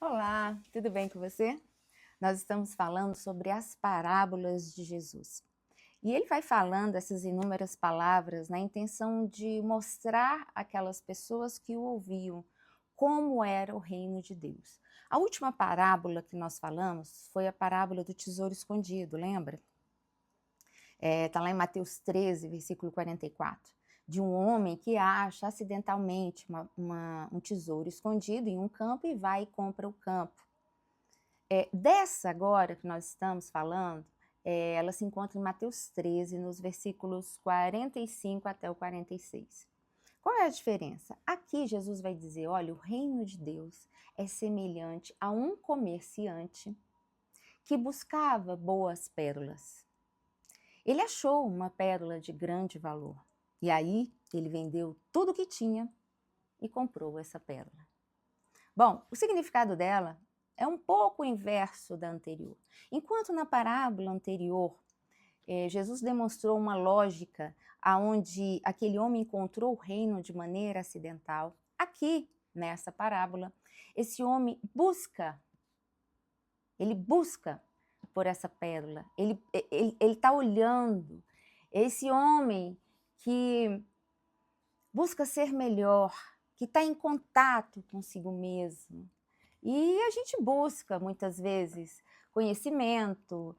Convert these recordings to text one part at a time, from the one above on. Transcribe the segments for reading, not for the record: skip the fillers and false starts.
Olá, tudo bem com você? Nós estamos falando sobre as parábolas de Jesus. E ele vai falando essas inúmeras palavras na intenção de mostrar àquelas pessoas que o ouviam como era o reino de Deus. A última parábola que nós falamos foi a parábola do tesouro escondido, lembra? Está lá em Mateus 13, versículo 44, de um homem que acha acidentalmente um tesouro escondido em um campo e vai e compra o campo. Dessa agora que nós estamos falando, ela se encontra em Mateus 13, nos versículos 45 até o 46. Qual é a diferença? Aqui Jesus vai dizer, olha, o reino de Deus é semelhante a um comerciante que buscava boas pérolas. Ele achou uma pérola de grande valor. E aí ele vendeu tudo o que tinha e comprou essa pérola. Bom, o significado dela é um pouco o inverso da anterior. Enquanto na parábola anterior, Jesus demonstrou uma lógica aonde aquele homem encontrou o reino de maneira acidental, aqui, nessa parábola, esse homem ele busca por essa pérola, ele está olhando, esse homem que busca ser melhor, que está em contato consigo mesmo. E a gente busca, muitas vezes, conhecimento,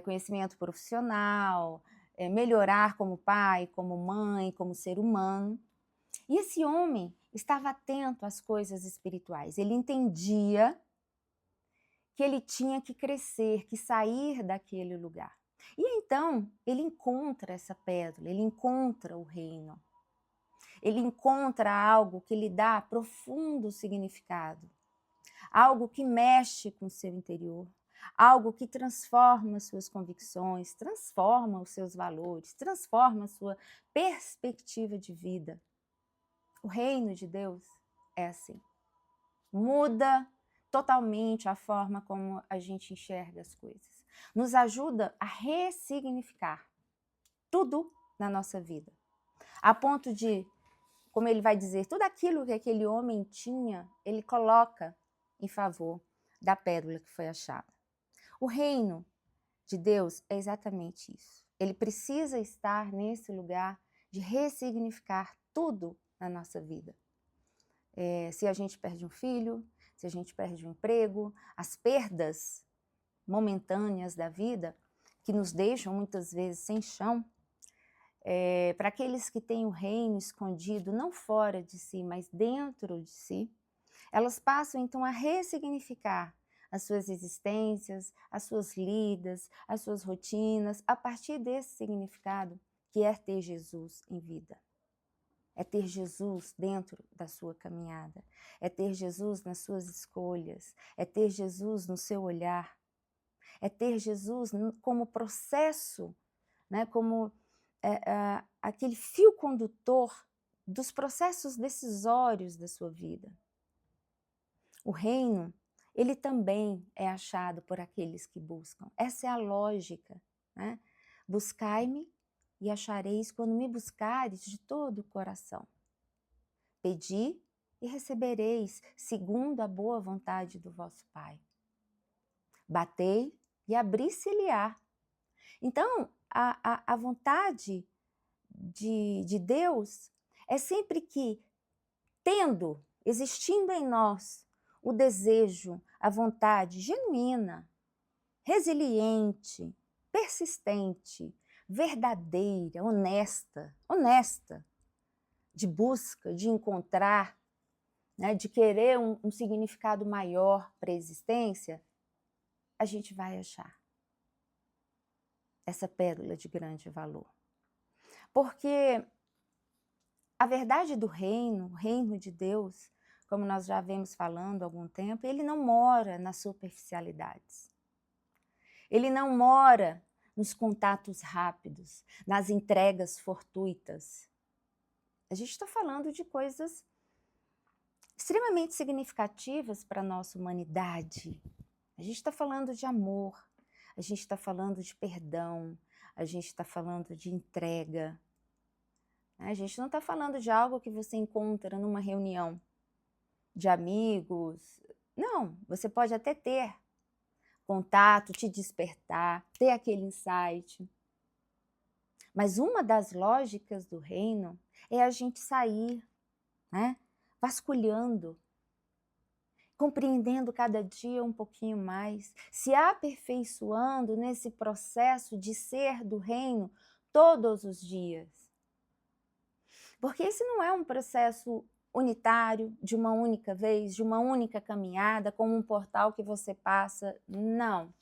conhecimento profissional, melhorar como pai, como mãe, como ser humano. E esse homem estava atento às coisas espirituais. Ele entendia que ele tinha que crescer, que sair daquele lugar. E então, ele encontra essa pérola, ele encontra o reino. Ele encontra algo que lhe dá profundo significado. Algo que mexe com o seu interior, algo que transforma suas convicções, transforma os seus valores, transforma a sua perspectiva de vida. O reino de Deus é assim. Muda totalmente a forma como a gente enxerga as coisas. Nos ajuda a ressignificar tudo na nossa vida. A ponto de, como ele vai dizer, tudo aquilo que aquele homem tinha, ele coloca em favor da pérola que foi achada. O reino de Deus é exatamente isso. Ele precisa estar nesse lugar de ressignificar tudo na nossa vida. Se a gente perde um filho, se a gente perde um emprego, as perdas momentâneas da vida, que nos deixam muitas vezes sem chão, para aqueles que têm o reino escondido, não fora de si, mas dentro de si, elas passam então a ressignificar as suas existências, as suas lidas, as suas rotinas, a partir desse significado que é ter Jesus em vida. É ter Jesus dentro da sua caminhada, é ter Jesus nas suas escolhas, é ter Jesus no seu olhar, é ter Jesus como processo, né, como aquele fio condutor dos processos decisórios da sua vida. O reino, ele também é achado por aqueles que buscam. Essa é a lógica, né? Buscai-me e achareis quando me buscares de todo o coração. Pedi e recebereis, segundo a boa vontade do vosso Pai. Batei e abri-se-lhe-á. Então, a vontade de Deus é sempre que, existindo em nós, o desejo, a vontade genuína, resiliente, persistente, verdadeira, honesta, de busca, de encontrar, né, de querer um significado maior para a existência, a gente vai achar essa pérola de grande valor. Porque a verdade do reino, o reino de Deus, como nós já vemos falando há algum tempo, ele não mora nas superficialidades. Ele não mora nos contatos rápidos, nas entregas fortuitas. A gente está falando de coisas extremamente significativas para a nossa humanidade. A gente está falando de amor, a gente está falando de perdão, a gente está falando de entrega. A gente não está falando de algo que você encontra numa reunião de amigos, Não, você pode até ter contato, te despertar, ter aquele insight. Mas uma das lógicas do reino é a gente sair, né, vasculhando, compreendendo cada dia um pouquinho mais, se aperfeiçoando nesse processo de ser do reino todos os dias. Porque esse não é um processo unitário, de uma única vez, de uma única caminhada, como um portal que você passa. Não.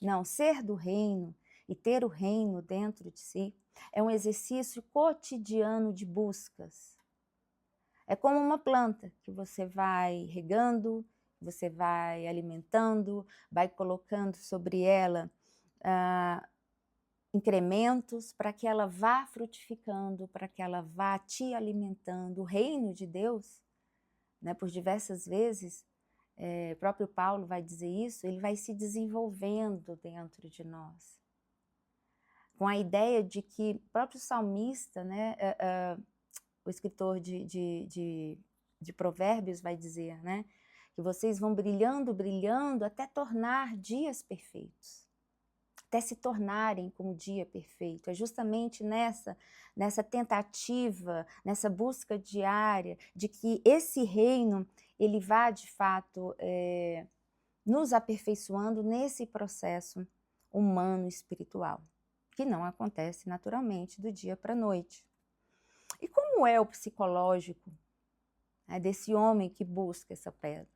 Não, ser do reino e ter o reino dentro de si é um exercício cotidiano de buscas. É como uma planta que você vai regando, você vai alimentando, vai colocando sobre ela incrementos para que ela vá frutificando, para que ela vá te alimentando. O reino de Deus, né, por diversas vezes, o próprio Paulo vai dizer isso, ele vai se desenvolvendo dentro de nós. Com a ideia de que o próprio salmista, né, o escritor de Provérbios vai dizer, né, que vocês vão brilhando, brilhando até tornar dias perfeitos. Até se tornarem como o dia perfeito. É justamente nessa tentativa, nessa busca diária de que esse reino, ele vá de fato nos aperfeiçoando nesse processo humano espiritual, que não acontece naturalmente do dia para a noite. E como é o psicológico, né, desse homem que busca essa pérola?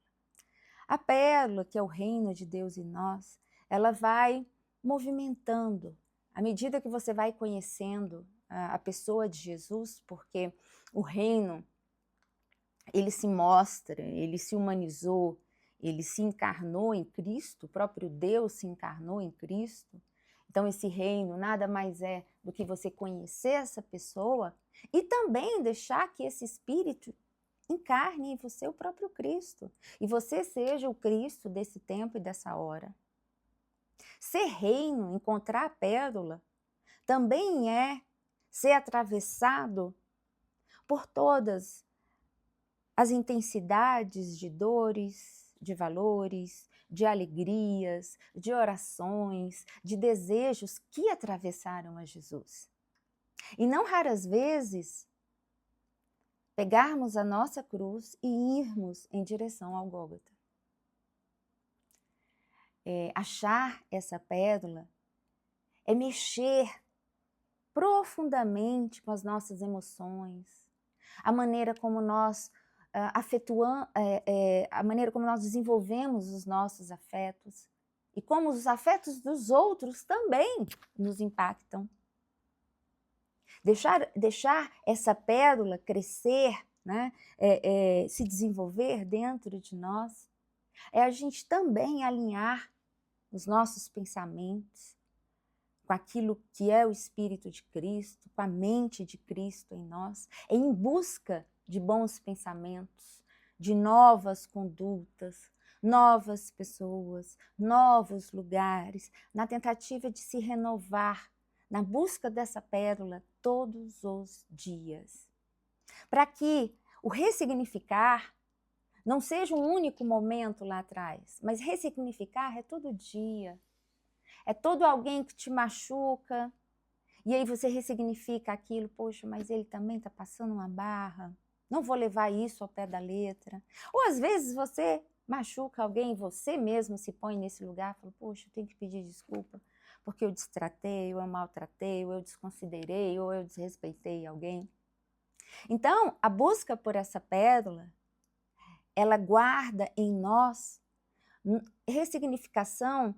A pérola, que é o reino de Deus em nós, ela vai movimentando, à medida que você vai conhecendo a pessoa de Jesus, porque o reino, ele se mostra, ele se humanizou, ele se encarnou em Cristo, o próprio Deus se encarnou em Cristo. Então esse reino nada mais é do que você conhecer essa pessoa e também deixar que esse Espírito encarne em você o próprio Cristo, e você seja o Cristo desse tempo e dessa hora. Ser reino, encontrar a pérola, também é ser atravessado por todas as intensidades de dores, de valores, de alegrias, de orações, de desejos que atravessaram a Jesus. E não raras vezes, pegarmos a nossa cruz e irmos em direção ao Gólgota. Achar essa pérola é mexer profundamente com as nossas emoções, a maneira como nós a maneira como nós desenvolvemos os nossos afetos e como os afetos dos outros também nos impactam. Deixar essa pérola crescer, né, se desenvolver dentro de nós, é a gente também alinhar os nossos pensamentos com aquilo que é o Espírito de Cristo, com a mente de Cristo em nós, em busca de bons pensamentos, de novas condutas, novas pessoas, novos lugares, na tentativa de se renovar, na busca dessa pérola todos os dias. Para que o ressignificar não seja um único momento lá atrás, mas ressignificar é todo dia. É todo alguém que te machuca, e aí você ressignifica aquilo, poxa, mas ele também está passando uma barra, não vou levar isso ao pé da letra. Ou às vezes você machuca alguém, você mesmo se põe nesse lugar, fala, poxa, eu tenho que pedir desculpa, porque eu destratei, ou eu maltratei, ou eu desconsiderei, ou eu desrespeitei alguém. Então, a busca por essa pérola, ela guarda em nós ressignificação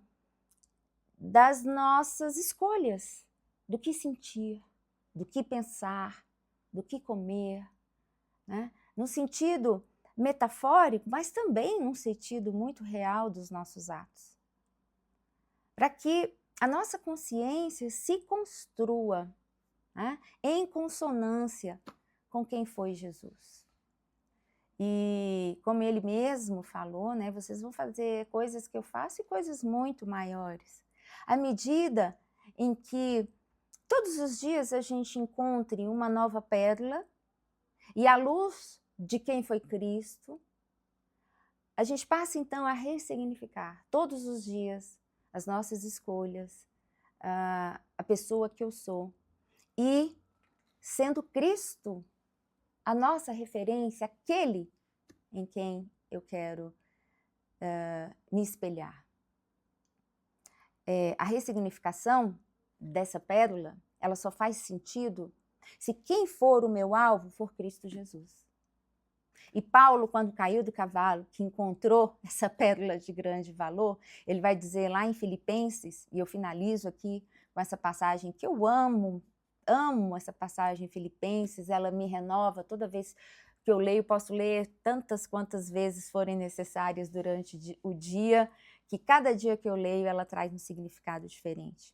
das nossas escolhas, do que sentir, do que pensar, do que comer, né? No sentido metafórico, mas também num sentido muito real dos nossos atos. Para que a nossa consciência se construa, né, em consonância com quem foi Jesus. E como ele mesmo falou, né, vocês vão fazer coisas que eu faço e coisas muito maiores. À medida em que todos os dias a gente encontre uma nova pérola e a luz de quem foi Cristo, a gente passa então a ressignificar todos os dias as nossas escolhas, a pessoa que eu sou. E, sendo Cristo a nossa referência, aquele em quem eu quero me espelhar. A ressignificação dessa pérola, ela só faz sentido se quem for o meu alvo for Cristo Jesus. E Paulo, quando caiu do cavalo, que encontrou essa pérola de grande valor, ele vai dizer lá em Filipenses, e eu finalizo aqui com essa passagem que eu amo essa passagem em Filipenses, ela me renova toda vez que eu leio, posso ler tantas quantas vezes forem necessárias durante o dia, que cada dia que eu leio ela traz um significado diferente.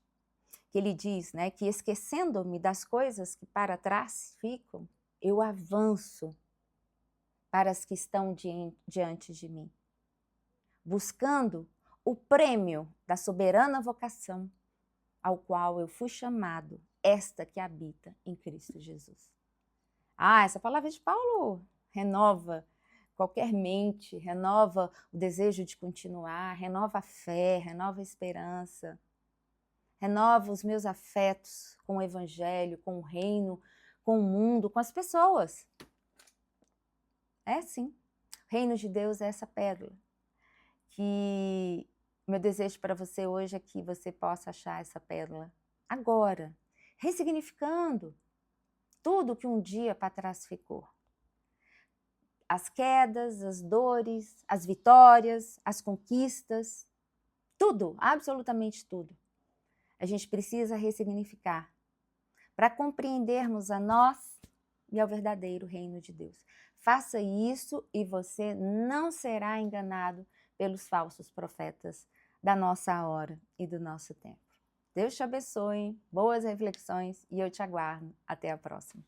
Que ele diz, né, que esquecendo-me das coisas que para trás ficam, eu avanço para as que estão diante de mim, buscando o prêmio da soberana vocação ao qual eu fui chamado, esta que habita em Cristo Jesus. Essa palavra de Paulo renova qualquer mente, renova o desejo de continuar, renova a fé, renova a esperança, renova os meus afetos com o Evangelho, com o reino, com o mundo, com as pessoas. É sim, o reino de Deus é essa pérola, que meu desejo para você hoje é que você possa achar essa pérola agora, ressignificando tudo que um dia para trás ficou. As quedas, as dores, as vitórias, as conquistas, tudo, absolutamente tudo. A gente precisa ressignificar para compreendermos a nós e ao verdadeiro reino de Deus. Faça isso e você não será enganado pelos falsos profetas da nossa hora e do nosso tempo. Deus te abençoe, boas reflexões e eu te aguardo. Até a próxima.